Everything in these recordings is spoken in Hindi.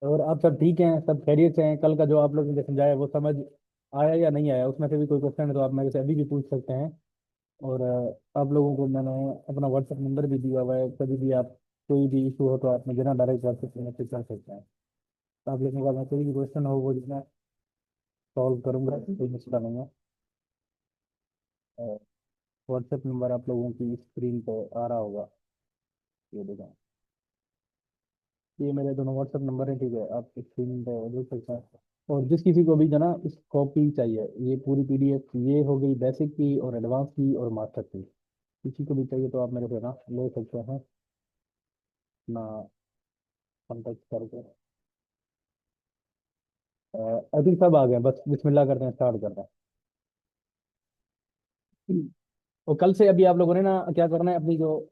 और आप सब ठीक हैं, सब खैरियत से हैं? कल का जो आप लोगों ने समझाया वो समझ आया या नहीं आया, उसमें से भी कोई क्वेश्चन है तो आप मेरे से अभी भी पूछ सकते हैं। और आप लोगों को मैंने अपना व्हाट्सएप नंबर भी दिया हुआ है, कभी भी आप कोई भी इशू हो तो आप मुझे ना डायरेक्ट व्हाट्सएप पे मैसेज कर सकते हैं। तो आप लोगों का मैं कोई भी क्वेश्चन हो वो मैं सॉल्व करूंगा, कोई मसला नहीं है। व्हाट्सएप नंबर आप लोगों की स्क्रीन पर आ रहा होगा, ये देखें। ये मेरे दोनों व्हाट्सएप नंबर हैं, ठीक है, आप स्क्रीन पर देख सकते हैं। और जिस किसी को भी जो ना इस कॉपी चाहिए, ये पूरी पीडीएफ, ये हो गई बेसिक की और एडवांस की और मास्टर की, किसी को भी चाहिए तो आप मेरे से ना ले सकते हैं ना, कॉन्टेक्ट करके। अभी सब आ गए, बस बिस्मिल्लाह करते हैं, स्टार्ट करते हैं। और कल से अभी आप लोगों ने ना क्या करना है, अपनी जो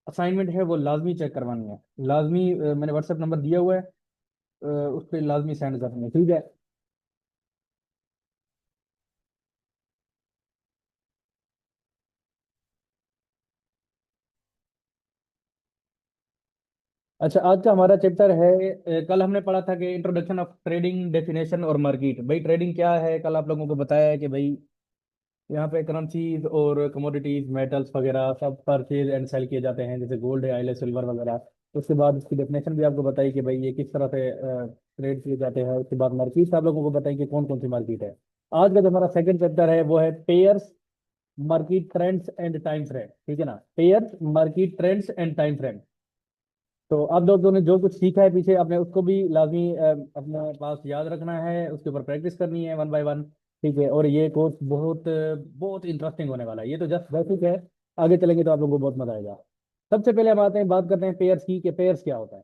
असाइनमेंट है वो लाजमी चेक करवानी है। लाजमी मैंने व्हाट्सएप नंबर दिया हुआ है, उस पर लाजमी सेंड करनी है, ठीक है। अच्छा, आज का हमारा चैप्टर है, कल हमने पढ़ा था कि इंट्रोडक्शन ऑफ ट्रेडिंग, डेफिनेशन और मार्केट। भाई ट्रेडिंग क्या है, कल आप लोगों को बताया है कि भाई यहाँ पे करेंसीज और कमोडिटीज, मेटल्स वगैरह सब परचेज एंड सेल किए जाते हैं, जैसे गोल्ड है, ऑयल है, सिल्वर वगैरह। उसके बाद उसकी डेफिनेशन भी आपको बताई कि भाई ये किस तरह से ट्रेड किए जाते हैं। उसके बाद मार्केट आप लोगों को बताई कि कौन कौन सी मार्केट है। आज का जो हमारा सेकंड चैप्टर है वो है pairs, market trends and time frame, ठीक है ना। Pairs, market trends and time frame. तो आप लोगों ने जो कुछ सीखा है पीछे, आपने उसको भी लाजमी अपने पास याद रखना है, उसके ऊपर प्रैक्टिस करनी है वन बाय वन, ठीक है। और ये कोर्स बहुत बहुत इंटरेस्टिंग होने वाला है, ये तो जस्ट बेसिक है, आगे चलेंगे तो आप लोगों को बहुत मजा आएगा। सबसे पहले हम आते हैं, बात करते हैं पेयर्स की, कि पेयर्स क्या होता है,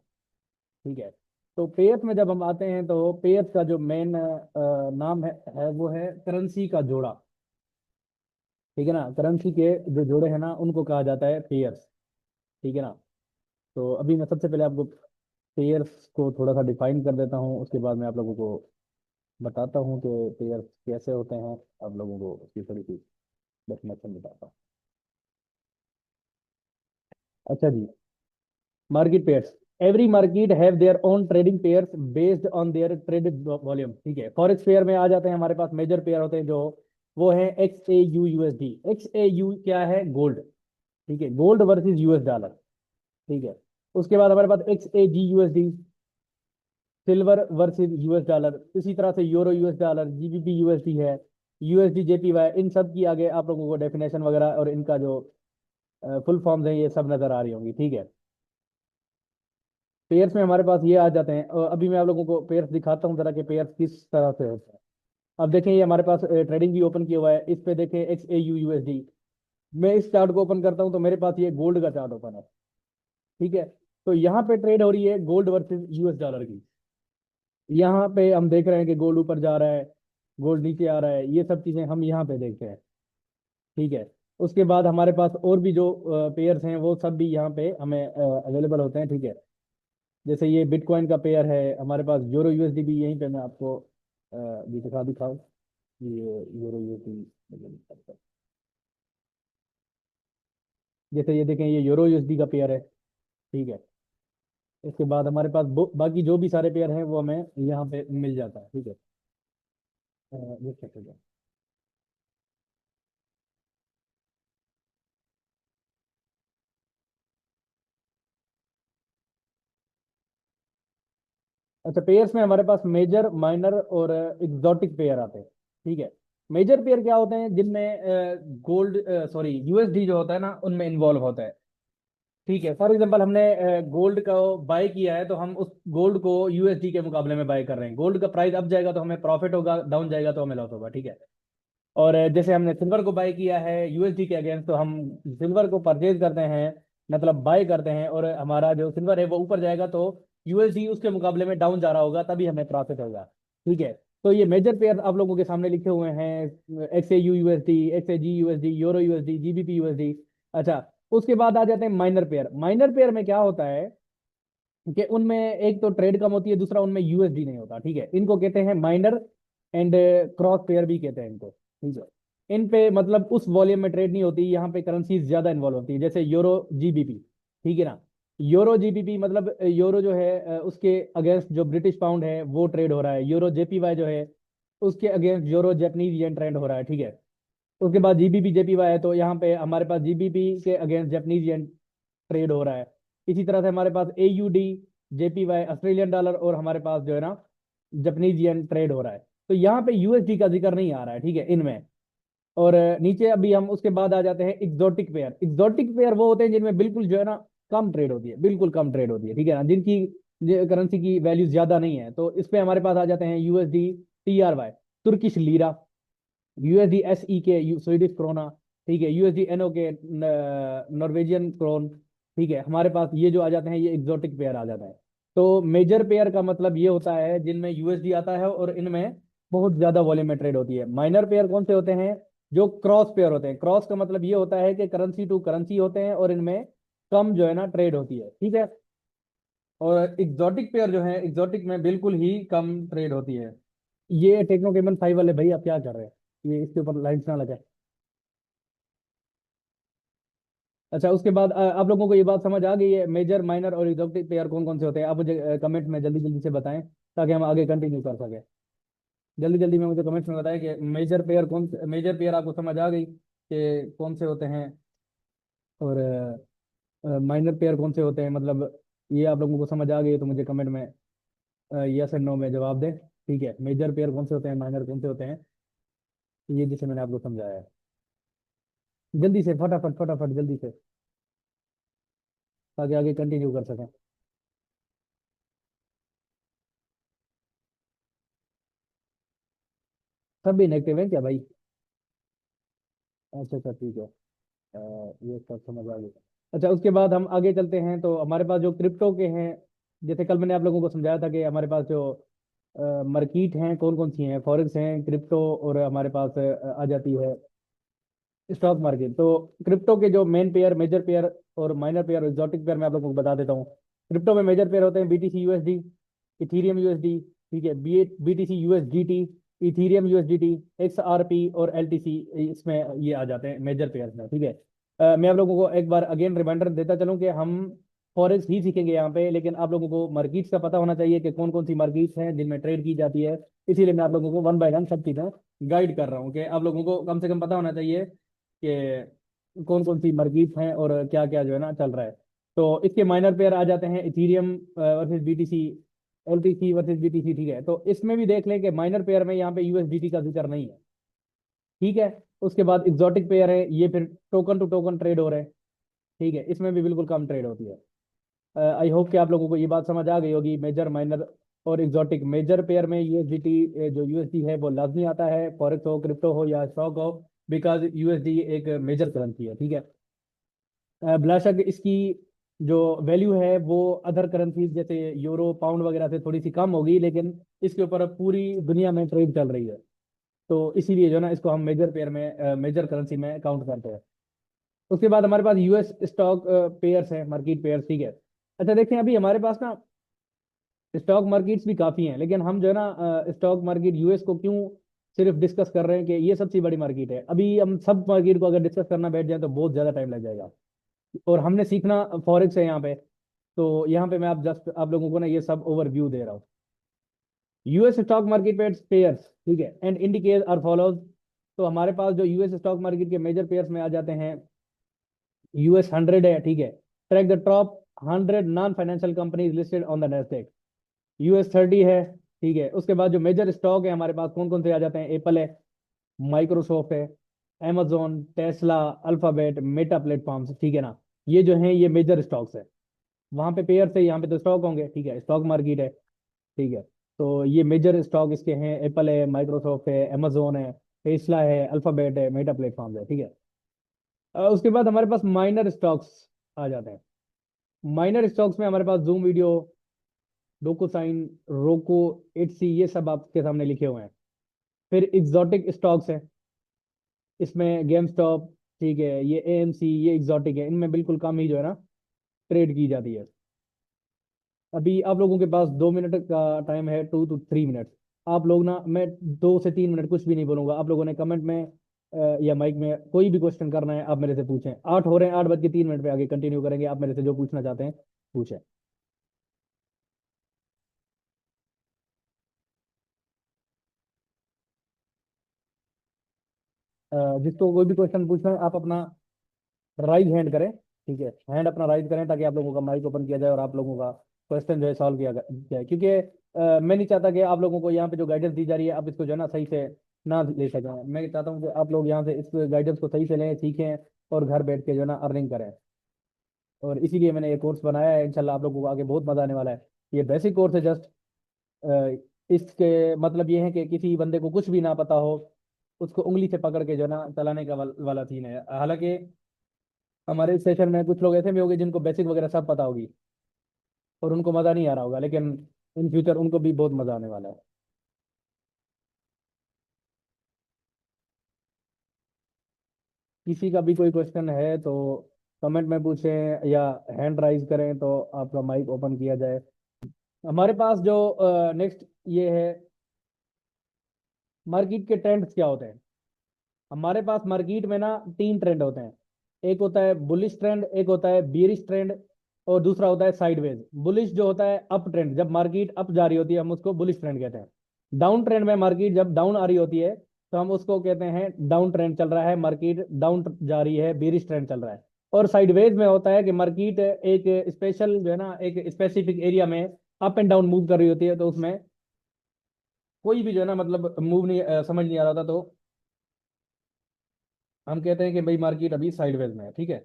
ठीक है। तो पेयर्स में जब हम आते हैं तो पेयर्स का जो मेन नाम है वो है करेंसी का जोड़ा, ठीक है ना। करेंसी के जो जोड़े हैं ना उनको कहा जाता है पेयर्स, ठीक है ना। तो अभी मैं सबसे पहले आपको पेयर्स को थोड़ा सा डिफाइन कर देता हूँ, उसके बाद मैं आप लोगों को बताता हूँ कि पेयर्स कैसे होते हैं, आप लोगों को उसकी थोड़ी सी डेफिनेशन बताता हूँ। अच्छा जी, market pairs. Every market have their own trading pairs based on their traded volume, ठीक है। फॉरेक्स पेयर में आ जाते हैं हमारे पास मेजर पेयर होते हैं जो, वो है x A U USD. X A you क्या है, गोल्ड, ठीक है, गोल्ड वर्सेज यूएस डॉलर, ठीक है। उसके बाद हमारे पास X A G USD, silver versus US dollar. इसी तरह से euro US dollar, GBP USD है, यूएसडी जेपीवाई, इन सब की आगे आप लोगों को डेफिनेशन वगैरह और इनका जो फुल फॉर्म्स हैं ये सब नजर आ रही होंगी, ठीक है। पेयर्स में हमारे पास ये आ जाते हैं, और अभी मैं आप लोगों को पेयर्स दिखाता हूँ जरा कि पेयर्स किस तरह से होते हैं। अब देखें, ये हमारे पास ट्रेडिंग भी ओपन किया हुआ है, इस पे देखें एक्स ए यू यूएसडी। मैं इस चार्ट को ओपन करता हूँ तो मेरे पास ये गोल्ड का चार्ट ओपन है, ठीक है। तो यहाँ पे ट्रेड हो रही है गोल्ड वर्सेज यूएस डॉलर की। यहाँ पे हम देख रहे हैं कि गोल्ड ऊपर जा रहा है, गोल्ड नीचे आ रहा है, ये सब चीजें हम यहाँ पे देखते हैं, ठीक है। उसके बाद हमारे पास और भी जो पेयर्स हैं वो सब भी यहाँ पे हमें अवेलेबल होते हैं, ठीक है। जैसे ये बिटकॉइन का पेयर है हमारे पास, यूरो यूएसडी भी यहीं पे मैं आपको भी दिखा दिखाऊँ। ये यूरो यूएसडी, जैसे ये देखें, ये यूरो यूएसडी का पेयर है, ठीक है। इसके बाद हमारे पास बाकी जो भी सारे पेयर हैं वो हमें यहाँ पे मिल जाता है, ठीक है। ये check कर लो। अच्छा, पेयर्स में हमारे पास मेजर, माइनर और एग्जॉटिक पेयर आते हैं, ठीक है। मेजर पेयर क्या होते हैं, जिनमें गोल्ड, सॉरी, यूएसडी जो होता है ना उनमें इन्वॉल्व होता है, ठीक है। फॉर एग्जांपल हमने गोल्ड का बाय किया है तो हम उस गोल्ड को यूएसडी के मुकाबले में बाय कर रहे हैं। गोल्ड का प्राइस अप जाएगा तो हमें प्रॉफिट होगा, डाउन जाएगा तो हमें लॉस होगा, ठीक है। और जैसे हमने सिल्वर को बाय किया है यूएसडी के अगेंस्ट, तो हम सिल्वर को परचेज करते हैं, मतलब बाय करते हैं, और हमारा जो सिल्वर है वो ऊपर जाएगा तो यूएसडी उसके मुकाबले में डाउन जा रहा होगा, तभी हमें प्रॉफिट होगा, ठीक है। तो ये मेजर पेयर आप लोगों के सामने लिखे हुए हैं, X A U USD, X A G USD, euro USD, GBP USD. अच्छा, उसके बाद आ जाते हैं माइनर पेयर। माइनर पेयर में क्या होता है कि उनमें एक तो ट्रेड कम होती है, दूसरा उनमें यूएसडी नहीं होता, ठीक है। इनको कहते हैं माइनर एंड क्रॉस पेयर भी कहते हैं इनको, ठीक है। इन पे मतलब उस वॉल्यूम में ट्रेड नहीं होती, यहाँ पे करेंसीज ज्यादा इन्वॉल्व होती है, जैसे यूरो जीबीपी, ठीक है ना। यूरो जीबीपी मतलब यूरो जो है उसके अगेंस्ट जो ब्रिटिश पाउंड है वो ट्रेड हो रहा है। यूरो जेपीवाई जो है उसके against euro Japanese yen trend हो रहा है, ठीक है। उसके बाद जीबीपी जेपीवाई है, तो यहाँ पे हमारे पास जीबीपी के अगेंस्ट जापानीज येन ट्रेड हो रहा है। इसी तरह से हमारे पास एयूडी जेपीवाई ऑस्ट्रेलियन डॉलर और हमारे पास जो है ना जापानीज येन ट्रेड हो रहा है। तो यहाँ पे यूएसडी का जिक्र नहीं आ रहा है, ठीक है, इनमें। और नीचे अभी हम उसके बाद आ जाते हैं एक्सोटिक पेयर। एक्सोटिक पेयर वो होते हैं जिनमें बिल्कुल जो है ना कम ट्रेड होती है, बिल्कुल कम ट्रेड होती है, ठीक है ना, जिनकी करेंसी की वैल्यू ज्यादा नहीं है। तो इस पे हमारे पास आ जाते हैं USD TRY, Turkish lira, USD SE K Swedish krona, ठीक है, USD NO K Norwegian krone, ठीक है। हमारे पास ये जो आ जाते हैं ये एक्सोटिक पेयर आ जाता है। तो मेजर पेयर का मतलब ये होता है जिनमें यूएसडी आता है और इनमें बहुत ज्यादा वॉल्यूम में ट्रेड होती है। माइनर पेयर कौन से होते हैं? जो क्रॉस पेयर होते हैं। क्रॉस का मतलब ये होता है कि करेंसी टू करेंसी होते हैं और इनमें कम जो है ना ट्रेड होती है, ठीक है। और एग्जॉटिक पेयर जो है, एग्जॉटिक में बिल्कुल ही कम ट्रेड होती है। ये टेक्नो केमन 5 वाले भाई आप क्या कर रहे हैं? ये इसके ऊपर लाइट्स ना लगे। अच्छा, उसके बाद आप लोगों को ये बात समझ आ गई है मेजर माइनर और एग्जॉटिक पेयर कौन कौन से होते हैं? आप मुझे कमेंट में जल्दी जल्दी से बताएं ताकि हम आगे कंटिन्यू कर सकें। जल्दी जल्दी में मुझे कमेंट्स में बताएं कि मेजर पेयर आपको समझ आ गई कि कौन से होते हैं, और माइनर पेयर कौन से होते हैं, मतलब ये आप लोगों को समझ आ गई है तो मुझे कमेंट में यस एंड नो में जवाब दें, ठीक है। मेजर पेयर कौन से होते हैं, माइनर कौन से होते हैं, ये जिसे मैंने आपको समझाया है। जल्दी से फटाफट फटाफट जल्दी से, ताकि आगे कंटिन्यू कर सकें। सब भी नेगेटिव है क्या भाई? अच्छा अच्छा, ठीक है। ये सब समझ आ गया। अच्छा, उसके बाद हम आगे चलते हैं तो हमारे पास जो क्रिप्टो के हैं, जैसे कल मैंने आप लोगों को समझाया था कि हमारे पास जो मार्केट हैं कौन कौन सी हैं, फॉरेक्स हैं, क्रिप्टो, और हमारे पास आ जाती है स्टॉक मार्केट। तो क्रिप्टो के जो मेन पेयर, मेजर पेयर और माइनर पेयर और एक्सोटिक पेयर मैं आप लोगों को बता देता हूँ। क्रिप्टो में मेजर पेयर होते हैं बीटीसी यूएसडी, इथीरियम यूएसडी, ठीक है, BTC USDT, Ethereum USDT, XRP और एलटीसी, इसमें ये आ जाते हैं मेजर पेयर में, ठीक है। मैं आप लोगों को एक बार अगेन रिमाइंडर देता चलूँ कि हम फॉरेक्स ही सीखेंगे यहाँ पे, लेकिन आप लोगों को मार्केट्स का पता होना चाहिए कि कौन कौन सी मार्केट्स हैं जिनमें ट्रेड की जाती है। इसीलिए मैं आप लोगों को वन बाय वन सब चीज़ें गाइड कर रहा हूँ कि आप लोगों को कम से कम पता होना चाहिए कि कौन कौन सी मार्केट हैं और क्या क्या जो है ना चल रहा है। तो इसके माइनर पेयर आ जाते हैं Ethereum versus BTC, LTC versus BTC, ठीक है। तो इसमें भी देख लें कि माइनर पेयर में यहाँ पे यूएसडीटी का जिक्र नहीं है, ठीक है। उसके बाद एक्सोटिक पेयर है, ये फिर टोकन टू टोकन ट्रेड हो रहे हैं, ठीक है, इसमें भी बिल्कुल कम ट्रेड होती है। आई होप कि आप लोगों को ये बात समझ आ गई होगी। मेजर माइनर और एक्सोटिक, मेजर पेयर में यूएसडीटी जो यूएसडी है वो लाजमी आता है, फॉरेक्स हो, क्रिप्टो हो या स्टॉक हो, बिकॉज यूएसडी एक मेजर करेंसी है, ठीक है। बेशक इसकी जो वैल्यू है वो अदर करेंसीज जैसे यूरो पाउंड वगैरह से थोड़ी सी कम होगी, लेकिन इसके ऊपर अब पूरी दुनिया में ट्रेड चल रही है। तो इसीलिए जो है ना इसको हम मेजर पेयर में, मेजर करेंसी में काउंट करते हैं। उसके बाद हमारे पास यूएस स्टॉक पेयर्स हैं, मार्केट पेयर्स, ठीक है। अच्छा देखें, अभी हमारे पास ना स्टॉक मार्केट्स भी काफ़ी हैं, लेकिन हम जो है ना स्टॉक मार्केट यूएस को क्यों सिर्फ डिस्कस कर रहे हैं कि ये सबसे बड़ी मार्केट है। अभी हम सब मार्केट को अगर डिस्कस करना बैठ जाए तो बहुत ज़्यादा टाइम लग जाएगा, और हमने सीखना फॉरेक्स है यहाँ पे। तो यहाँ पे मैं आप जस्ट आप लोगों को ना ये सब ओवरव्यू दे रहा हूँ। यूएस स्टॉक मार्केट पेयर्स, ठीक है, एंड इंडिकेटर आर फॉलोज। तो हमारे पास जो यूएस स्टॉक मार्केट के मेजर पेयर्स में आ जाते हैं, यूएस 100 है, ठीक है, track the top 100 non financial companies listed on the Nasdaq. US 30 है, ठीक है। उसके बाद जो मेजर स्टॉक है हमारे पास कौन कौन से आ जाते हैं, एप्पल है, माइक्रोसॉफ्ट है, amazon, Tesla, alphabet, Meta platforms, ठीक है ना। ये जो है ये मेजर स्टॉक्स है। वहां पे पेयर से, यहाँ पे तो स्टॉक होंगे, ठीक है, स्टॉक मार्केट है, ठीक है। तो ये मेजर स्टॉक इसके हैं, एप्पल है, माइक्रोसॉफ्ट है, amazon है, टेस्ला है, अल्फाबेट है, मेटा प्लेटफॉर्म है, ठीक है। उसके बाद हमारे पास माइनर स्टॉक्स आ जाते हैं। माइनर स्टॉक्स में हमारे पास जूम वीडियो, डोकोसाइन, रोको, एटसी, ये सब आपके सामने लिखे हुए हैं। फिर एग्जॉटिक स्टॉक्स है, इसमें गेम स्टॉप, ठीक है, ये एएमसी, ये एग्जॉटिक है, इनमें बिल्कुल कम ही जो है ना ट्रेड की जाती है। अभी आप लोगों के पास 2 मिनट का टाइम है, 2 to 3 मिनट। आप लोग ना, मैं 2 से 3 मिनट कुछ भी नहीं बोलूंगा, आप लोगों ने कमेंट में या माइक में कोई भी क्वेश्चन करना है आप मेरे से पूछें। 8 हो रहे हैं, 8 बज के 3 मिनट पे आगे कंटिन्यू करेंगे, आप मेरे से जो पूछना चाहते हैं पूछे। जिसको कोई भी क्वेश्चन पूछना है आप अपना राइज हैंड करें, ठीक है, हैंड अपना राइज करें ताकि आप लोगों का माइक ओपन किया जाए और आप लोगों का क्वेश्चन जो है सॉल्व किया जाए, क्योंकि मैं नहीं चाहता कि आप लोगों को यहाँ पे जो गाइडेंस दी जा रही है आप इसको जो है ना सही से ना ले सकें। मैं चाहता हूँ कि आप लोग यहाँ से इस गाइडेंस को सही से लें, सीखें और घर बैठ के जो है ना अर्निंग करें। और इसीलिए मैंने ये कोर्स बनाया है, इंशाल्लाह आप लोगों को आगे बहुत मजा आने वाला है। ये बेसिक कोर्स है जस्ट। इसके मतलब ये है कि किसी बंदे को कुछ भी ना पता हो, उसको उंगली से पकड़ के जो है ना चलाने का वाला सीन है। हालांकि हमारे इस सेशन में कुछ लोग ऐसे भी होंगे जिनको बेसिक वगैरह सब पता होगी और उनको मजा नहीं आ रहा होगा, लेकिन इन फ्यूचर उनको भी बहुत मजा आने वाला है। किसी का भी कोई क्वेश्चन है तो कमेंट में पूछें या हैंड राइज करें तो आपका माइक ओपन किया जाए। हमारे पास जो नेक्स्ट ये है, मार्केट के ट्रेंड्स क्या होते हैं। हमारे पास मार्केट में ना तीन ट्रेंड होते हैं। एक होता है बुलिश ट्रेंड, एक होता है बियरिश ट्रेंड, और दूसरा होता है साइडवेज। बुलिश जो होता है अप ट्रेंड, जब मार्केट अप जा रही होती है हम उसको बुलिश ट्रेंड कहते हैं। डाउन ट्रेंड में मार्केट जब डाउन आ रही होती है तो हम उसको कहते हैं डाउन ट्रेंड चल रहा है, मार्केट डाउन जा रही है, बियरिश ट्रेंड चल रहा है। और साइडवेज में होता है कि मार्केट एक स्पेशल जो है ना एक स्पेसिफिक एरिया में अप एंड डाउन मूव कर रही होती है, तो उसमें कोई भी जो है ना मतलब मूव नहीं समझ नहीं आ रहा था, तो हम कहते हैं कि भाई मार्केट अभी साइडवेज में है, ठीक है।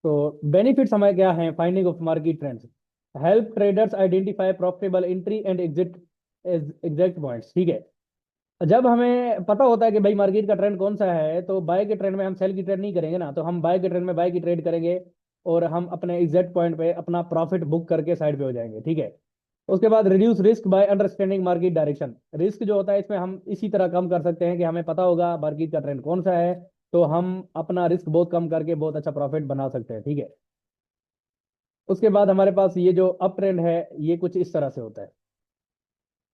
तो बेनिफिट्स हमारे क्या हैं finding of market trends. Help traders identify profitable entry and exit exact points, ठीक है। जब हमें पता होता है कि भाई मार्केट का ट्रेंड कौन सा है, तो बाय के ट्रेंड में हम सेल की ट्रेड नहीं करेंगे ना, तो हम बाय के ट्रेंड में बाय की ट्रेड करेंगे और हम अपने एग्जैक्ट पॉइंट पे अपना प्रॉफिट बुक करके साइड पे हो जाएंगे, ठीक है। उसके बाद reduce risk by understanding market direction. Risk जो होता है इसमें हम इसी तरह कम कर सकते हैं कि हमें पता होगा मार्केट का ट्रेंड कौन सा है, तो हम अपना रिस्क बहुत कम करके बहुत अच्छा प्रॉफिट बना सकते हैं, ठीक है। उसके बाद हमारे पास ये जो अप ट्रेंड है ये कुछ इस तरह से होता है।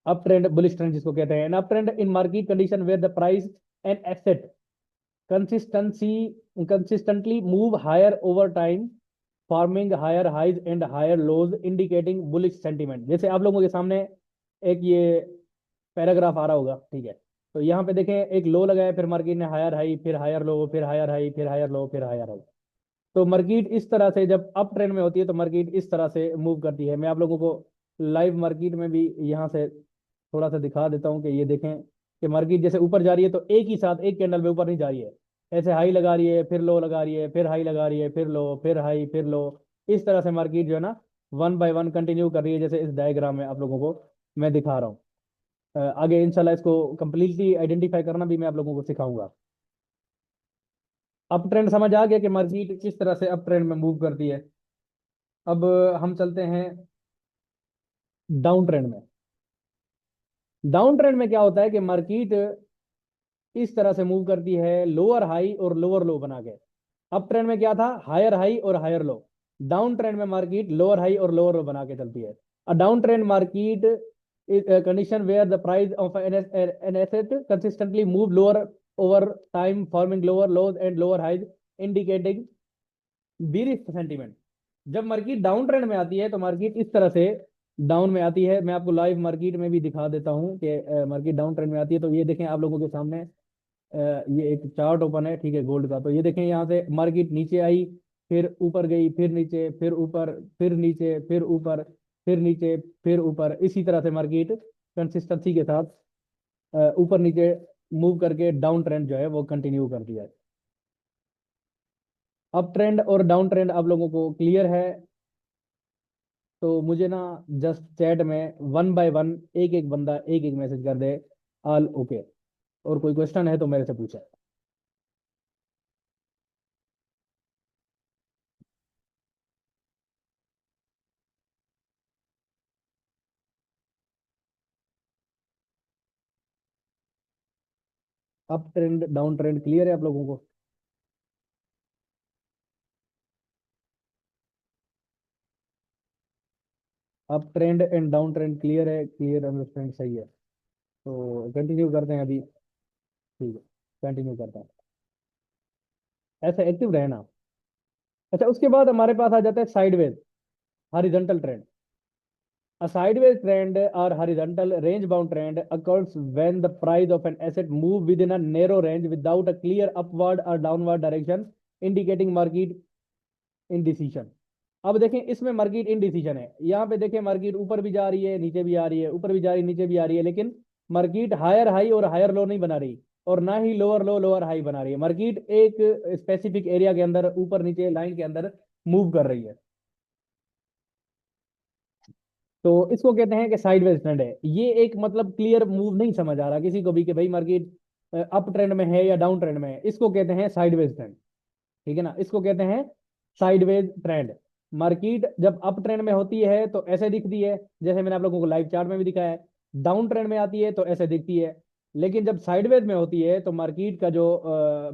अप ट्रेंड बुलिश ट्रेंड जिसको कहते हैं, up trend in market condition where the price and asset consistency consistently move higher over time, forming higher highs and higher lows indicating bullish sentiment। जैसे आप लोगों के सामने एक ये पैराग्राफ आ रहा होगा, ठीक है। तो यहाँ पे देखें एक लो लगा है, फिर मार्केट ने हायर हाई, फिर हायर लो, फिर हायर हाई, फिर हायर लो, फिर हायर हाई। तो मार्केट इस तरह से जब अप ट्रेंड में होती है तो मार्केट इस तरह से मूव करती है। मैं आप लोगों को लाइव मार्केट में भी यहाँ से थोड़ा सा दिखा देता हूँ कि ये देखें कि मार्केट जैसे ऊपर जा रही है तो एक ही साथ एक कैंडल में ऊपर नहीं जा रही है, ऐसे हाई लगा रही है, फिर लो लगा रही है, फिर हाई लगा रही है, फिर लो, फिर हाई, फिर लो। इस तरह से मार्केट जो है ना वन बाय वन कंटिन्यू कर रही है, जैसे इस डायग्राम में आप लोगों को मैं दिखा रहा हूँ। आगे इंशाल्लाह इसको कंप्लीटली आइडेंटिफाई करना भी मैं आप लोगों को सिखाऊंगा। अप ट्रेंड समझ आ गया कि मार्केट किस तरह से अप ट्रेंड में मूव करती है। अब हम चलते हैं डाउन ट्रेंड में। डाउन ट्रेंड में क्या होता है कि मार्केट इस तरह से मूव करती है, लोअर हाई और लोअर लो बना के। अप ट्रेंड में क्या था, हायर हाई और हायर लो। डाउन ट्रेंड में मार्केट लोअर हाई और लोअर लो बना के चलती है। A down trend market condition where the price of an asset consistently move lower over time forming lower lows and lower highs indicating bearish sentiment. जब मार्केट डाउन ट्रेंड में आती है तो मार्केट इस तरह से डाउन में आती है। मैं आपको लाइव मार्केट में भी दिखा देता हूँ कि मार्केट डाउन ट्रेंड में आती है। तो ये देखें आप लोगों के सामने ये एक चार्ट ओपन है, ठीक है, गोल्ड का। तो ये देखें यहाँ से मार्केट नीचे आई, फिर ऊपर गई, फिर नीचे, फिर ऊपर, फिर नीचे, फिर ऊपर, फिर नीचे, फिर ऊपर। इसी तरह से मार्केट कंसिस्टेंसी के साथ ऊपर नीचे मूव करके डाउन ट्रेंड जो है वो कंटिन्यू कर दिया है। अप ट्रेंड और डाउन ट्रेंड आप लोगों को क्लियर है तो मुझे ना जस्ट चैट में वन बाय वन एक एक बंदा एक एक मैसेज कर दे, ऑल ओके। और कोई क्वेश्चन है तो मेरे से पूछे। Up trend down trend clear है आप लोगों को। Up trend and down trend clear है, क्लियर अंडरस्टैंड, सही है। तो कंटिन्यू करते हैं अभी, ठीक है, कंटिन्यू करते हैं। ऐसे एक्टिव रहना। अच्छा, उसके बाद हमारे पास आ जाता है sideways. Horizontal trend. A sideways trend or horizontal range bound trend occurs when the price of an asset move within a narrow range without a clear upward or downward direction, indicating market indecision। अब देखें इसमें मार्केट इनडिसीजन है। यहाँ पे देखें मार्केट ऊपर भी जा रही है, नीचे भी आ रही है, ऊपर भी जा रही है, नीचे भी आ रही है, लेकिन मार्केट हायर हाई और हायर लो नहीं बना रही, और ना ही लोअर लो लोअर हाई बना रही है। मार्केट एक स्पेसिफिक एरिया के अंदर ऊपर नीचे लाइन के अंदर मूव कर रही है। तो इसको कहते हैं कि साइडवेज ट्रेंड है। ये एक मतलब क्लियर मूव नहीं समझ आ रहा किसी को भी कि भाई मार्केट अप ट्रेंड में है या डाउन ट्रेंड में है, इसको कहते हैं साइडवेज ट्रेंड। ठीक है ना, इसको कहते हैं साइडवेज ट्रेंड। मार्केट जब अप ट्रेंड में होती है तो ऐसे दिखती है, जैसे मैंने आप लोगों को लाइव चार्ट में भी दिखाया है। डाउन ट्रेंड में आती है तो ऐसे दिखती है। लेकिन जब साइडवेज में होती है तो मार्केट का जो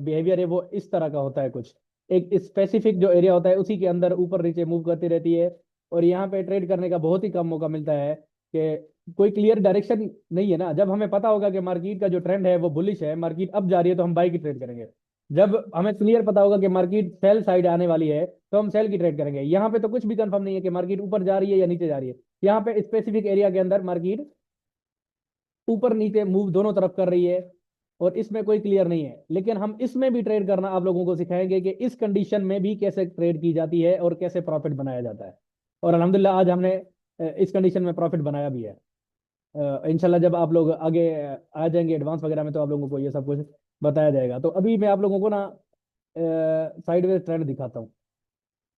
बिहेवियर है वो इस तरह का होता है। कुछ एक स्पेसिफिक जो एरिया होता है उसी के अंदर ऊपर नीचे मूव करती रहती है, और यहाँ पे ट्रेड करने का बहुत ही कम मौका मिलता है कि कोई क्लियर डायरेक्शन नहीं है ना। जब हमें पता होगा कि मार्केट का जो ट्रेंड है वो बुलिश है, मार्केट अप जा रही है, तो हम बाई की ट्रेड करेंगे। जब हमें क्लियर पता होगा कि मार्केट सेल साइड आने वाली है तो हम सेल की ट्रेड करेंगे। यहाँ पे तो कुछ भी कंफर्म नहीं है कि मार्केट ऊपर जा रही है या नीचे जा रही है। यहाँ पे स्पेसिफिक एरिया के अंदर मार्केट ऊपर नीचे मूव दोनों तरफ कर रही है, और इसमें कोई क्लियर नहीं है। लेकिन हम इसमें भी ट्रेड करना आप लोगों को सिखाएंगे कि इस कंडीशन में भी कैसे ट्रेड की जाती है और कैसे प्रॉफिट बनाया जाता है। और अल्हम्दुलिल्लाह आज हमने इस कंडीशन में प्रॉफिट बनाया भी है। इंशाल्लाह जब आप लोग आगे आ जाएंगे एडवांस वगैरह में तो आप लोगों को ये सब कुछ बताया जाएगा। तो अभी मैं आप लोगों को ना साइडवेज ट्रेंड दिखाता हूँ।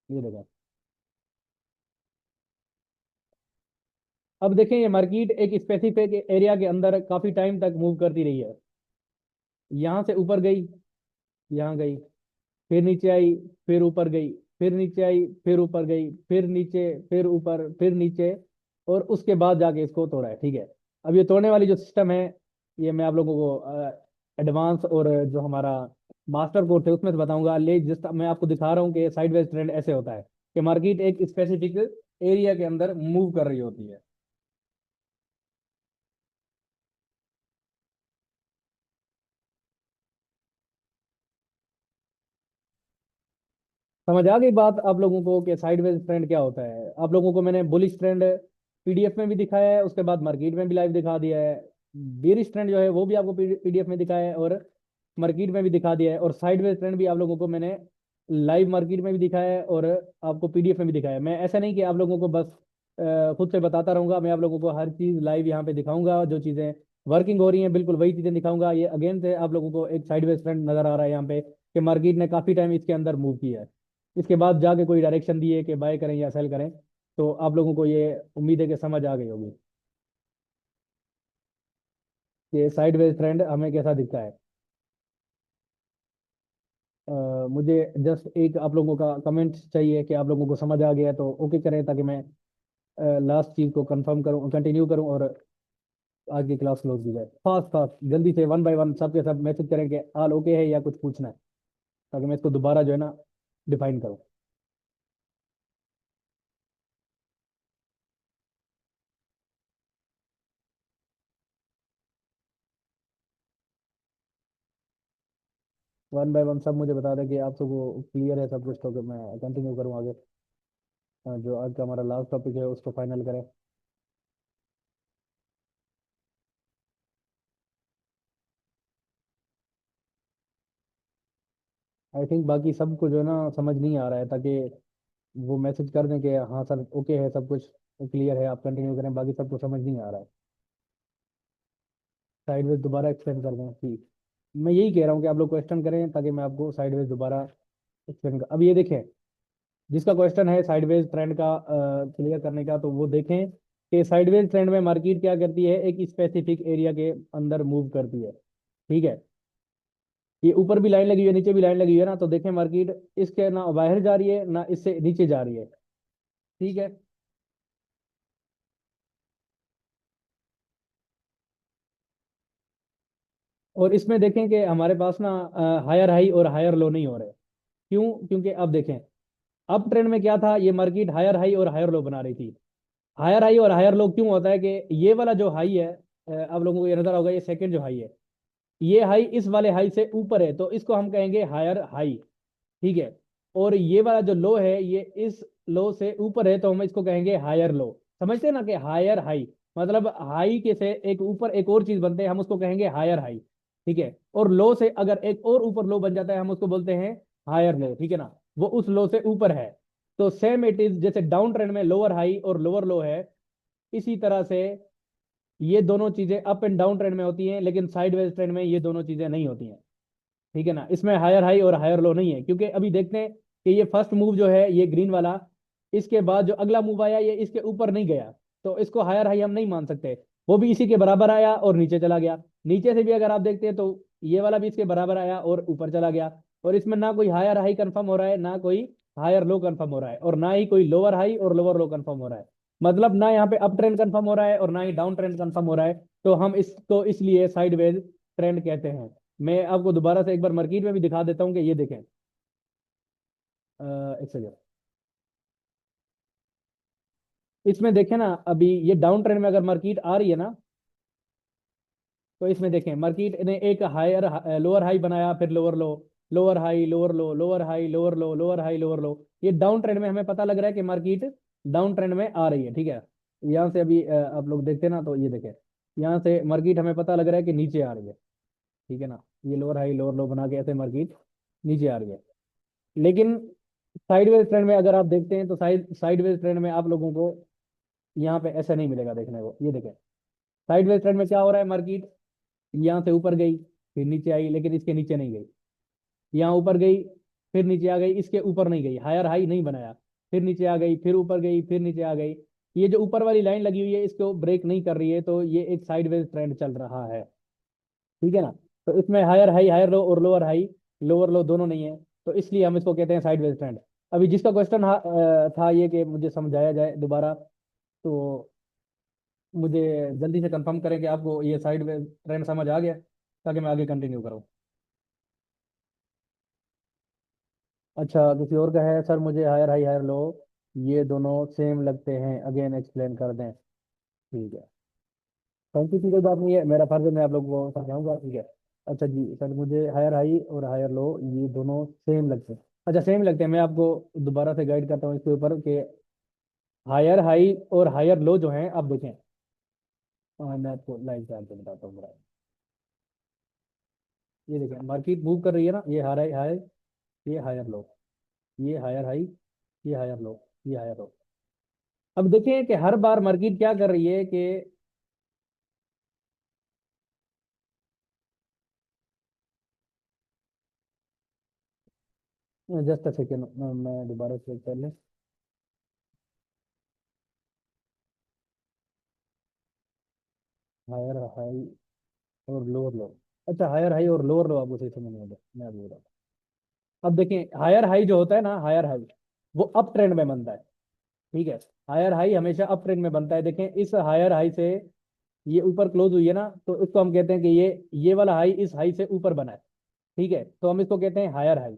ये देखा, अब देखें ये मार्केट एक स्पेसिफिक एरिया के अंदर काफी टाइम तक मूव करती रही है। यहाँ से ऊपर गई, यहाँ गई, फिर नीचे आई, फिर ऊपर गई, फिर नीचे आई, फिर ऊपर गई, फिर नीचे, फिर ऊपर, फिर नीचे, और उसके बाद जाके इसको तोड़ा है। ठीक है, अब ये तोड़ने वाली जो सिस्टम है ये मैं आप लोगों को एडवांस और जो हमारा मास्टर कोर्स है उसमें से बताऊंगा। ले जिस मैं आपको दिखा रहा हूँ कि साइडवेज ट्रेंड ऐसे होता है कि मार्केट एक स्पेसिफिक एरिया के अंदर मूव कर रही होती है। समझ आ गई बात आप लोगों को कि साइडवेज ट्रेंड क्या होता है? आप लोगों को मैंने बुलिश ट्रेंड पीडीएफ में भी दिखाया है, उसके बाद मार्केट में भी लाइव दिखा दिया है। बेरिश ट्रेंड जो है वो भी आपको पीडीएफ में दिखाया है और मार्केट में भी दिखा दिया है, और साइडवेज ट्रेंड भी आप लोगों को मैंने लाइव मार्केट में भी दिखाया है और आपको पीडीएफ में भी दिखाया है। मैं ऐसा नहीं कि आप लोगों को बस खुद से बताता रहूंगा, मैं आप लोगों को हर चीज़ लाइव यहाँ पे दिखाऊंगा। जो चीज़ें वर्किंग हो रही हैं बिल्कुल वही चीज़ें दिखाऊंगा। ये अगेन से आप लोगों को एक साइडवेज ट्रेंड नजर आ रहा है यहाँ पे कि मार्केट ने काफ़ी टाइम इसके अंदर मूव किया है। इसके बाद जाके कोई डायरेक्शन दिए कि बाय करें या सेल करें, तो आप लोगों को ये उम्मीद है कि समझ आ गई होगी कि साइडवेज ट्रेंड हमें कैसा दिखता है। मुझे जस्ट एक आप लोगों का कमेंट चाहिए कि आप लोगों को समझ आ गया, तो ओके करें ताकि मैं लास्ट चीज़ को कंफर्म करूं, कंटिन्यू करूं, और आज की क्लास क्लोज की जाए। फास्ट फास्ट जल्दी से वन बाय वन सब के सब मैसेज करें कि ऑल ओके है या कुछ पूछना है, ताकि मैं इसको दोबारा जो है ना डिफाइन करूं। 1 बाय 1 सब मुझे बता दें कि आप सबको क्लियर है सब कुछ, तो कि मैं कंटिन्यू करूं आगे। जो आज का हमारा लास्ट टॉपिक है उसको फाइनल करें। आई थिंक बाकी सबको जो है ना समझ नहीं आ रहा है, ताकि वो मैसेज कर दें कि हाँ सर ओके है सब कुछ क्लियर है, आप कंटिन्यू करें। बाकी सबको समझ नहीं आ रहा है, साइडवेज दोबारा एक्सप्लेन कर दें। ठीक, मैं यही कह रहा हूँ कि आप लोग क्वेश्चन करें ताकि मैं आपको साइडवेज दोबारा एक्सप्लेन कर। अब ये देखें, जिसका क्वेश्चन है साइडवेज ट्रेंड का क्लियर करने का, तो वो देखें कि साइडवेज ट्रेंड में मार्केट क्या करती है, एक स्पेसिफिक एरिया के अंदर मूव करती है। ठीक है, ये ऊपर भी लाइन लगी हुई है, नीचे भी लाइन लगी हुई है ना, तो देखें मार्केट इसके ना बाहर जा रही है ना इससे नीचे जा रही है। ठीक है, और इसमें देखें कि हमारे पास ना हायर हाई और हायर लो नहीं हो रहे। क्यों? क्योंकि अब देखें अप ट्रेंड में क्या था, ये मार्केट हायर हाई और हायर लो बना रही थी। हायर हाई और हायर लो क्यों होता है कि ये वाला जो हाई है, आप लोगों को ये नजर होगा, ये सेकंड जो हाई है, ये हाई इस वाले हाई से ऊपर है, तो इसको हम कहेंगे हायर हाई। ठीक है, और ये वाला जो लो है ये इस लो से ऊपर है तो हम इसको कहेंगे हायर लो। समझते हैं ना कि हायर हाई, मतलब हाई के से एक ऊपर एक और चीज बनते हैं, हम उसको कहेंगे हायर हाई। ठीक है, और लो से अगर एक और ऊपर लो बन जाता है हम उसको बोलते हैं हायर लो। ठीक है ना, वो उस लो से ऊपर है। तो सेम इट इज, जैसे डाउन ट्रेंड में लोअर हाई और लोअर लो है, इसी तरह से ये दोनों चीजें अप एंड डाउन ट्रेंड में होती हैं, लेकिन साइडवेज ट्रेंड में ये दोनों चीजें नहीं होती हैं। ठीक है ना, इसमें हायर हाई और हायर लो नहीं है, क्योंकि अभी देखते हैं कि ये फर्स्ट मूव जो है ये ग्रीन वाला, इसके बाद जो अगला मूव आया ये इसके ऊपर नहीं गया, तो इसको हायर हाई हम नहीं मान सकते। वो भी इसी के बराबर आया और नीचे चला गया। नीचे से भी अगर आप देखते हैं तो ये वाला भी इसके बराबर आया और ऊपर चला गया। और इसमें ना कोई हायर हाई कंफर्म हो रहा है, ना कोई हायर लो कंफर्म हो रहा है, और ना ही कोई लोअर हाई और लोअर लो कंफर्म हो रहा है। मतलब ना यहाँ पे अप ट्रेंड कंफर्म हो रहा है और ना ही डाउन ट्रेंड कंफर्म हो रहा है। तो हम इसको इसलिए साइडवेज ट्रेंड कहते हैं। मैं आपको दोबारा से एक बार मार्केट में भी दिखा देता हूँ कि ये देखें। एक सेकंड। इसमें देखें ना, अभी ये डाउन ट्रेंड में अगर मार्केट आ रही है ना, तो इसमें देखें मार्केट ने एक हायर लोअर हाई बनाया, फिर lower low, lower high lower low, lower high lower low, lower high lower लो। ये डाउन ट्रेंड में हमें पता लग रहा है कि मार्केट डाउन ट्रेंड में आ रही है। ठीक है, यहाँ से अभी आप लोग देखते हैं ना, तो ये देखें, यहाँ से मार्केट हमें पता लग रहा है कि नीचे आ रही है। ठीक है ना, ये लोअर हाई लोअर लो बना के ऐसे मार्केट नीचे आ रही है। लेकिन साइडवेज ट्रेंड में अगर आप देखते हैं तो साइडवेज ट्रेंड में आप लोगों को यहाँ पे ऐसा नहीं मिलेगा देखने को। ये देखें, साइडवेज ट्रेंड में क्या हो रहा है, मार्केट यहाँ से ऊपर गई, फिर नीचे आई, लेकिन इसके नीचे नहीं गई। यहाँ ऊपर गई, फिर नीचे आ गई, इसके ऊपर नहीं गई, हायर हाई नहीं बनाया, फिर नीचे आ गई, फिर ऊपर गई, फिर नीचे आ गई। ये जो ऊपर वाली लाइन लगी हुई है इसको ब्रेक नहीं कर रही है, तो ये एक साइडवेज ट्रेंड चल रहा है। ठीक है ना, तो इसमें हायर हाई हायर लो और लोअर हाई लोअर लो दोनों नहीं है, तो इसलिए हम इसको कहते हैं साइडवेज ट्रेंड। अभी जिसका क्वेश्चन था ये कि मुझे समझाया जाए दोबारा, तो मुझे जल्दी से कंफर्म करें कि आपको ये साइडवेज ट्रेंड समझ आ गया, ताकि मैं आगे कंटिन्यू करूँ। अच्छा, किसी और का है, सर मुझे हायर हाई हायर लो ये दोनों सेम लगते हैं, अगेन एक्सप्लेन कर दें। ठीक है, थैंक यू की कोई बात नहीं है, मेरा फर्ज है, मैं आप लोगों को समझाऊंगा। ठीक है। अच्छा जी सर, मुझे हायर हाई और हायर लो ये दोनों सेम लगते हैं। अच्छा, सेम लगते हैं, मैं आपको दोबारा से गाइड करता हूँ इसके ऊपर कि हायर हाई और हायर लो जो हैं, आप देखें। मैं आपको लाइव चार्ट पे बताता हूँ बड़ा। ये देखें, मार्केट मूव कर रही है ना, ये हायर हाई हाई, ये हायर लो, ये हायर हाई, ये हायर लो, ये हायर लो। अब देखें कि हर बार मार्केट क्या कर रही है कि, जस्ट अ सेकेंड, मैं दोबारा चेक कर लें। हायर हाई और लोअर लो। अच्छा, हायर हाई और लोअर लो आपको सही समझ में आ गया, मैं अभी बता। अब देखें, हायर हाई जो होता है ना, हायर हाई वो अप ट्रेंड में बनता है। ठीक है, हायर हाई हमेशा अप ट्रेंड में बनता है। देखें, इस हायर हाई से ये ऊपर क्लोज हुई है ना, तो इसको हम कहते हैं कि ये वाला हाई इस हाई से ऊपर बना है। ठीक है, तो हम इसको कहते हैं हायर हाई।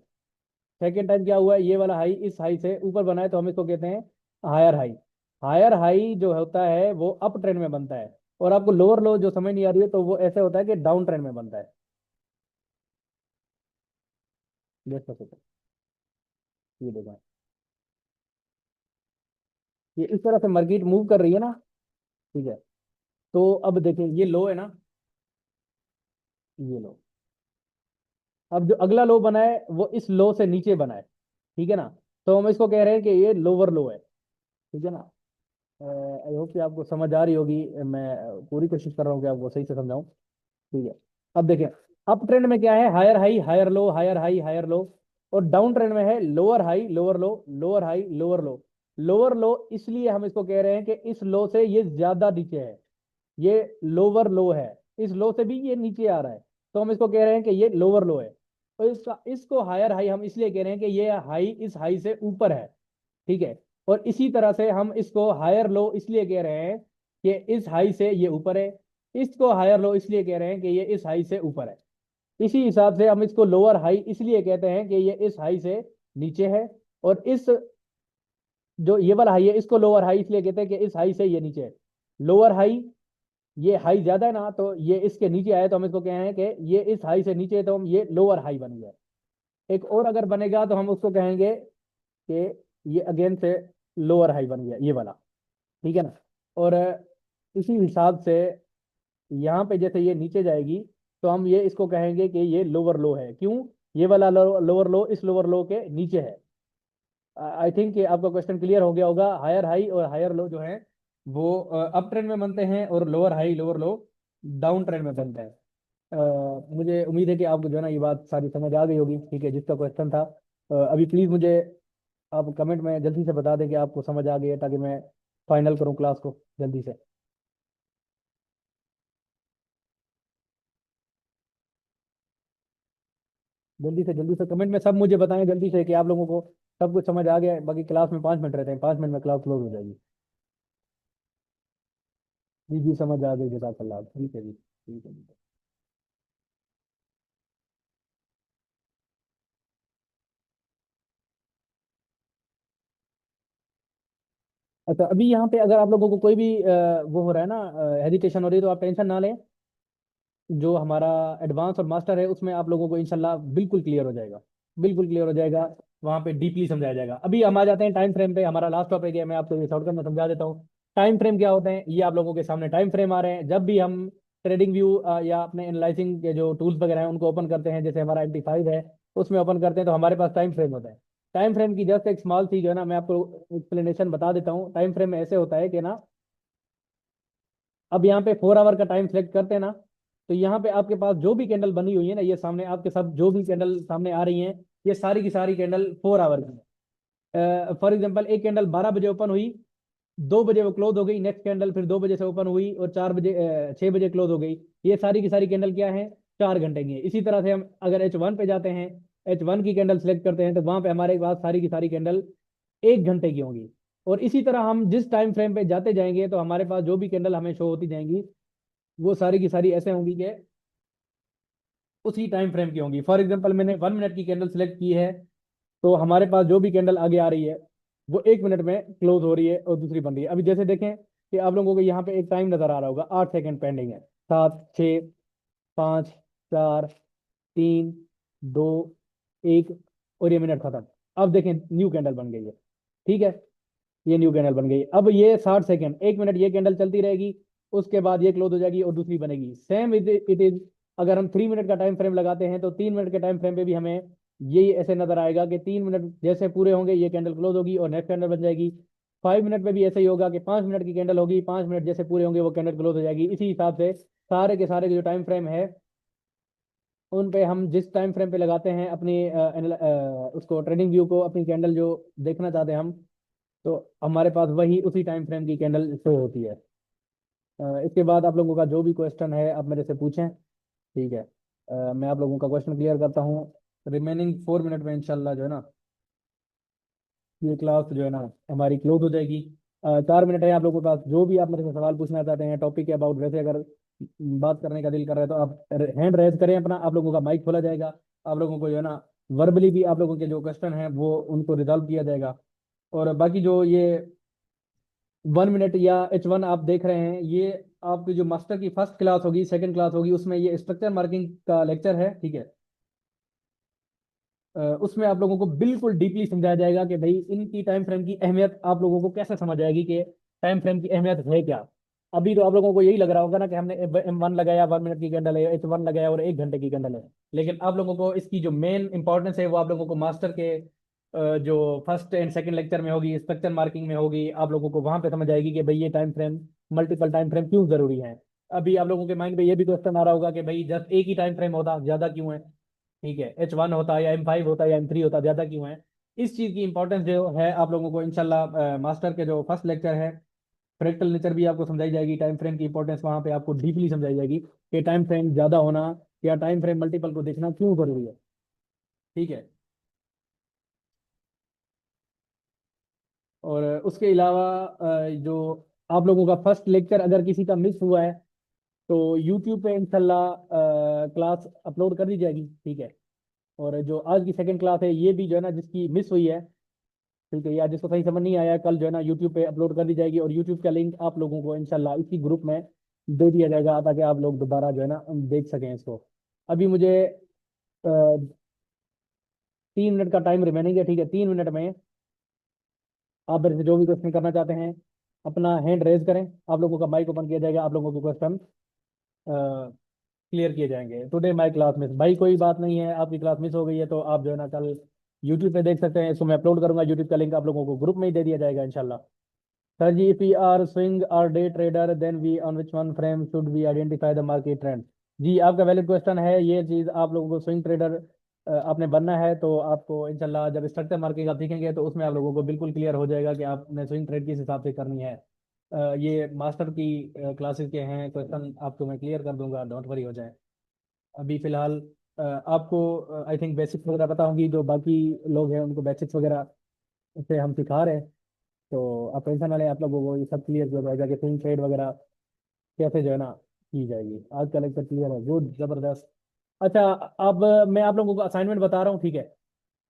सेकेंड टाइम क्या हुआ है, ये वाला हाई इस हाई से ऊपर बना है, तो हम इसको कहते हैं हायर हाई। हायर हाई जो होता है वो अप ट्रेंड में बनता है, और आपको लोअर लो जो समझ नहीं आ रही है तो वो ऐसे होता है कि डाउन ट्रेंड में बनता है। देख सकते हैं, ये देखो, ये इस तरह से मार्केट मूव कर रही है ना। ठीक है, तो अब देखें, ये लो है ना, ये लो, अब जो अगला लो बना है वो इस लो से नीचे बना है। ठीक है ना, तो हम इसको कह रहे हैं कि ये लोअर लो है। ठीक है ना, आई होप कि आपको समझ आ रही होगी, मैं पूरी कोशिश कर रहा हूँ कि आपको सही से समझाऊं। ठीक है, अब देखें, अप ट्रेंड में क्या है, higher high higher low, higher high higher low. और डाउन ट्रेंड में है lower high lower low, lower high lower low. Lower low इसलिए हम इसको कह रहे हैं कि इस लो से ये ज्यादा नीचे है, ये लोअर लो है। इस लो से भी ये नीचे आ रहा है, तो हम इसको कह रहे हैं कि ये लोअर लो है। और इसको हायर हाई हम इसलिए कह रहे हैं कि ये हाई इस हाई से ऊपर है। ठीक है, और इसी तरह से हम इसको हायर लो इसलिए कह रहे हैं कि इस हाई से ये ऊपर है। इसको हायर लो इसलिए कह रहे हैं कि ये इस हाई से ऊपर है। इसी हिसाब से हम इसको लोअर हाई इसलिए कहते हैं कि ये इस हाई से नीचे है। और इस जो ये वाला हाई है इसको लोअर हाई इसलिए कहते हैं कि इस हाई से ये नीचे है। लोअर हाई, ये हाई ज्यादा है ना, तो ये इसके नीचे आए तो हम इसको कहें कि ये इस हाई से नीचे है, तो हम ये लोअर हाई बन गया। एक और अगर बनेगा तो हम उसको कहेंगे कि ये अगेन से लोअर हाई बन गया ये वाला, ठीक है ना। और इसी हिसाब से यहाँ पे जैसे ये नीचे जाएगी, तो हम ये इसको कहेंगे कि ये लोअर लो है। क्यों? ये वाला लोअर लो इस लोअर लो के नीचे है। आई थिंक कि आपका क्वेश्चन क्लियर हो गया होगा। हायर हाई और हायर लो जो है वो अप ट्रेंड में बनते हैं, और लोअर हाई लोअर लो डाउन ट्रेंड में बनते हैं। मुझे उम्मीद है कि आपको जो है ना ये बात सारी समझ आ गई होगी, ठीक है, जिसका क्वेश्चन था। अभी प्लीज़ मुझे आप कमेंट में जल्दी से बता दें कि आपको समझ आ गई है, ताकि मैं फाइनल करूं क्लास को जल्दी से। जल्दी से कमेंट में सब मुझे बताएं जल्दी से कि आप लोगों को सब कुछ समझ आ गया है। बाकी क्लास में 5 मिनट रहते हैं, 5 मिनट में क्लास क्लोज हो जाएगी। जी जी, समझ आ गई, जज़ाकल्लाह, ठीक है जी, ठीक है जी। अच्छा, अभी यहाँ पे अगर आप लोगों को कोई भी वो हो रहा है ना, हेजिटेशन हो रही है, तो आप टेंशन ना लें। जो हमारा एडवांस और मास्टर है उसमें आप लोगों को इंशाल्लाह बिल्कुल क्लियर हो जाएगा, बिल्कुल क्लियर हो जाएगा। वहाँ पे डीपली समझाया जाएगा। अभी हम आ जाते हैं टाइम फ्रेम पे। हमारा लास्ट टॉपिक है, मैं आपको ये शॉर्टकट में समझा देता हूँ। टाइम फ्रेम क्या होते हैं, ये आप लोगों के सामने टाइम फ्रेम आ रहे हैं। जब भी हम ट्रेडिंग व्यू या अपने एनालाइजिंग के जो टूल्स वगैरह हैं उनको ओपन करते हैं, जैसे हमारा MT5 है, उसमें ओपन करते हैं, तो हमारे पास टाइम फ्रेम होता है। टाइम फ्रेम की जस्ट एक स्मॉल सी जो है ना, मैं आपको एक्सप्लेनेशन बता देता हूँ। टाइम फ्रेम में ऐसे होता है कि ना, अब यहाँ पे 4 आवर का टाइम सेलेक्ट करते हैं ना, तो यहाँ पे आपके पास जो भी कैंडल बनी हुई है ना, ये सामने आपके साथ जो भी कैंडल सामने आ रही हैं, ये सारी की सारी कैंडल 4 आवर की है। फॉर एग्जाम्पल, एक कैंडल 12 बजे ओपन हुई, 2 बजे वो क्लोज हो गई। नेक्स्ट कैंडल फिर 2 बजे से ओपन हुई और 4 बजे 6 बजे क्लोज हो गई। ये सारी की सारी कैंडल क्या है, 4 घंटे की है। इसी तरह से हम अगर H1 पे जाते हैं, H1 की कैंडल सेलेक्ट करते हैं, तो वहां पे हमारे पास सारी की सारी कैंडल 1 घंटे की होंगी। और इसी तरह हम जिस टाइम फ्रेम पे जाते जाएंगे, तो हमारे पास जो भी कैंडल हमें शो होती जाएंगी, वो सारी की सारी ऐसे होंगी कि उसी टाइम फ्रेम की होंगी। फॉर एग्जांपल, मैंने 1 मिनट की कैंडल सेलेक्ट की है, तो हमारे पास जो भी कैंडल आगे आ रही है, वो 1 मिनट में क्लोज हो रही है और दूसरी बन रही है। अभी जैसे देखें कि आप लोगों को यहाँ पे एक टाइम नजर आ रहा होगा, 8 सेकंड पेंडिंग है। 7, 6, 5, 4, 3, 2, 1, और ये मिनट खत्म। अब देखें न्यू कैंडल बन गई है, ठीक है। ये न्यू कैंडल बन गई। अब ये 60 सेकंड, 1 मिनट ये कैंडल चलती रहेगी, उसके बाद ये क्लोज हो जाएगी और दूसरी बनेगी। सेम इट इज अगर हम 3 मिनट का टाइम फ्रेम लगाते हैं, तो 3 मिनट के टाइम फ्रेम पे भी हमें यही ऐसे नजर आएगा कि 3 मिनट जैसे पूरे होंगे ये कैंडल क्लोज होगी और नेक्स्ट कैंडल बन जाएगी। 5 मिनट में भी ऐसे ही होगा कि 5 मिनट की कैंडल होगी, 5 मिनट जैसे पूरे होंगे वो कैंडल क्लोज हो जाएगी। इसी हिसाब से सारे के सारे जो टाइम फ्रेम है, उन पे हम जिस टाइम फ्रेम पे लगाते हैं अपनी उसको ट्रेडिंग व्यू को, अपनी कैंडल जो देखना चाहते हैं हम, तो हमारे पास वही उसी टाइम फ्रेम की कैंडल शो होती है। इसके बाद आप लोगों का जो भी क्वेश्चन है आप मेरे से पूछें, ठीक है। मैं आप लोगों का क्वेश्चन क्लियर करता हूँ। रिमेनिंग 4 मिनट में इंशाल्लाह जो है ना, ये क्लास जो है ना हमारी क्लोज हो जाएगी। 4 मिनट है आप लोगों के पास, जो भी आप मेरे से सवाल पूछना चाहते हैं टॉपिक के अबाउट, वैसे अगर बात करने का दिल कर रहा है तो आप हैंड रेज करें अपना, आप लोगों का माइक खोला जाएगा। आप लोगों को जो है ना वर्बली भी आप लोगों के जो क्वेश्चन हैं वो उनको रिजॉल्व किया जाएगा। और बाकी जो ये 1 मिनट या H1 आप देख रहे हैं, ये आपकी जो मास्टर की फर्स्ट क्लास होगी, सेकंड क्लास होगी, उसमें ये स्ट्रक्चर मार्किंग का लेक्चर है, ठीक है। उसमें आप लोगों को बिल्कुल डीपली समझाया जाएगा कि भाई इनकी टाइम फ्रेम की अहमियत आप लोगों को कैसे समझ आएगी कि टाइम फ्रेम की अहमियत है क्या। अभी तो आप लोगों को यही लग रहा होगा ना कि हमने M1 लगाया, 1 मिनट की कैंडल है, H1 लगाया और 1 घंटे की कैंडल है। लेकिन आप लोगों को इसकी जो मेन इंपॉर्टेंस है वो आप लोगों को मास्टर के जो फर्स्ट एंड सेकंड लेक्चर में होगी, स्ट्रक्चर मार्किंग में होगी, आप लोगों को वहां पे समझ आएगी कि भाई ये time frame, multiple time frame क्यों जरूरी है। अभी आप लोगों के माइंड में ये भी क्वेश्चन आ रहा होगा कि भाई जस्ट एक ही टाइम फ्रेम होता ज्यादा क्यों है, ठीक है। H1 होता है या M5 होता है या M3 होता, ज्यादा क्यों है। इस चीज की इंपॉर्टेंस जो है आप लोगों को इंशाल्लाह मास्टर के जो फर्स्ट लेक्चर है, फ्रैक्टल नेचर भी आपको समझाई जाएगी। टाइम फ्रेम की इंपॉर्टेंस वहां पे आपको डीपली समझाई जाएगी कि टाइम फ्रेम ज्यादा होना या टाइम फ्रेम मल्टीपल को देखना क्यों जरूरी है, ठीक है। और उसके अलावा जो आप लोगों का फर्स्ट लेक्चर अगर किसी का मिस हुआ है, तो यूट्यूब पे इंशाल्लाह क्लास अपलोड कर दी जाएगी, ठीक है। और जो आज की सेकंड क्लास है, ये भी जो है ना जिसकी मिस हुई है, ठीक है, या जिसको सही समझ नहीं आया, कल जो है ना यूट्यूब पे अपलोड कर दी जाएगी। और यूट्यूब का लिंक आप लोगों को इंशाल्लाह इसी ग्रुप में दे दिया जाएगा, ताकि आप लोग दोबारा जो है ना देख सकें इसको। अभी मुझे 3 मिनट का टाइम रिमेनिंग है, ठीक है। 3 मिनट में आप मेरे से जो भी क्वेश्चन करना चाहते हैं अपना हैंड रेज करें, आप लोगों का माइक ओपन किया जाएगा, आप लोगों के क्वेश्चन क्लियर किए जाएंगे। टुडे माई क्लास मिस, भाई कोई बात नहीं है, आपकी क्लास मिस हो गई है तो आप जो है ना कल यूट्यूब पे देख सकते हैं, इसको मैं अपलोड करूंगा, यूट्यूब का लिंक आप लोगों को ग्रुप में ही दे दिया जाएगा इंशाल्लाह। सर जी, इफ वी आर स्विंग और day trader then we on which one frame should we identify the market trend. जी आपका वैलिड क्वेश्चन है, ये चीज़ आप लोगों को स्विंग ट्रेडर आपने बनना है तो आपको इंशाल्लाह जब स्ट्रक्चर मार्केट आप सीखेंगे तो उसमें आप लोगों को बिल्कुल क्लियर हो जाएगा कि आपने स्विंग ट्रेड किस हिसाब से करनी है। ये मास्टर की क्लासेस के हैं, क्वेश्चन आपको मैं क्लियर कर दूंगा, डोंट वरी हो जाए। अभी फिलहाल आपको आई थिंक बेसिक्स वगैरह पता होंगी, जो बाकी लोग हैं उनको बेसिक्स वगैरह से हम सिखा रहे हैं, तो आप टेंशन ना लें, आप लोगों को ये सब क्लियर हो जाएगा कि स्विंग ट्रेड वगैरह कैसे जो है ना की जाएगी। आज का लेक्चर क्लियर है, गुड, जबरदस्त। अच्छा, अब मैं आप लोगों को असाइनमेंट बता रहा हूँ, ठीक है।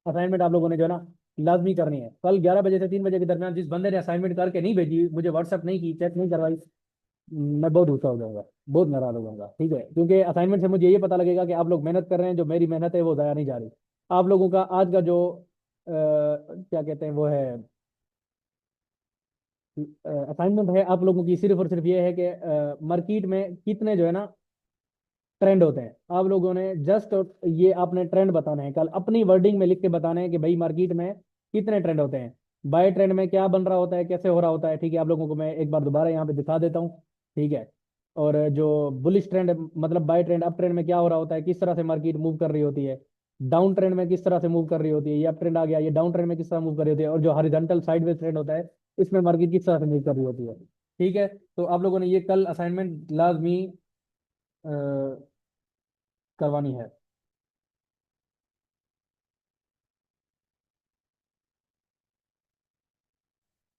असाइनमेंट आप लोगों ने जो है ना लाजमी करनी है, कल 11 बजे से 3 बजे के दरमियान जिस बंदे ने असाइनमेंट करके नहीं भेजी, मुझे व्हाट्सअप नहीं की, चेक नहीं करवाई, मैं बहुत गुस्सा हो जाऊंगा, बहुत नाराज हो जाऊंगा, ठीक है। क्योंकि असाइनमेंट से मुझे ये पता लगेगा कि आप लोग मेहनत कर रहे हैं, जो मेरी मेहनत है वो ज़ाया नहीं जा रही। आप लोगों का आज का जो क्या कहते हैं वो है असाइनमेंट है, आप लोगों की सिर्फ और सिर्फ ये है कि मार्केट में कितने जो है ना ट्रेंड होते हैं। आप लोगों ने जस्ट ये आपने ट्रेंड बताना है, कल अपनी वर्डिंग में लिख के बताना है कि भाई मार्केट में कितने ट्रेंड होते हैं, बाय ट्रेंड में क्या बन रहा होता है, कैसे हो रहा होता है, ठीक है। आप लोगों को मैं एक बार दोबारा यहाँ पे दिखा देता हूँ, ठीक है। और जो बुलिश ट्रेंड मतलब बाय ट्रेंड अप ट्रेंड में क्या हो रहा होता है, किस तरह से मार्केट मूव कर रही होती है, डाउन ट्रेंड में किस तरह से मूव कर रही होती है, ये अप ट्रेंड आ गया, ये डाउन ट्रेंड में किस तरह मूव कर रही होती है, और जो हॉरिजॉन्टल साइडवेज ट्रेंड होता है इसमें मार्केट किस तरह से मूव कर रही होती है, ठीक है। तो आप लोगों ने ये कल असाइनमेंट लाजमी करवानी है।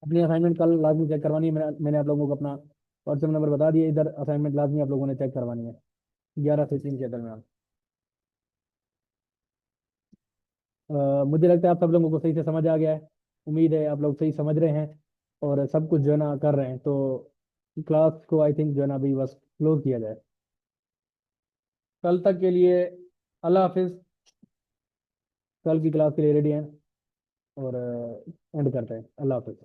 अपनी असाइनमेंट कल लाजमी चेक करवानी है, मैंने आप लोगों को अपना व्हाट्सएप नंबर बता दिया, इधर असाइनमेंट लाजमी आप लोगों ने चेक करवानी है 11 से 3 के दरमियान। मुझे लगता है आप सब लोगों को सही से समझ आ गया है, उम्मीद है आप लोग सही समझ रहे हैं और सब कुछ जो है ना कर रहे हैं, तो क्लास को आई थिंक जो है ना अभी बस क्लोज किया जाए। कल तक के लिए अल्लाह हाफिज, कल की क्लास के लिए रेडी हैं और एंड करते हैं, अल्लाह हाफिज।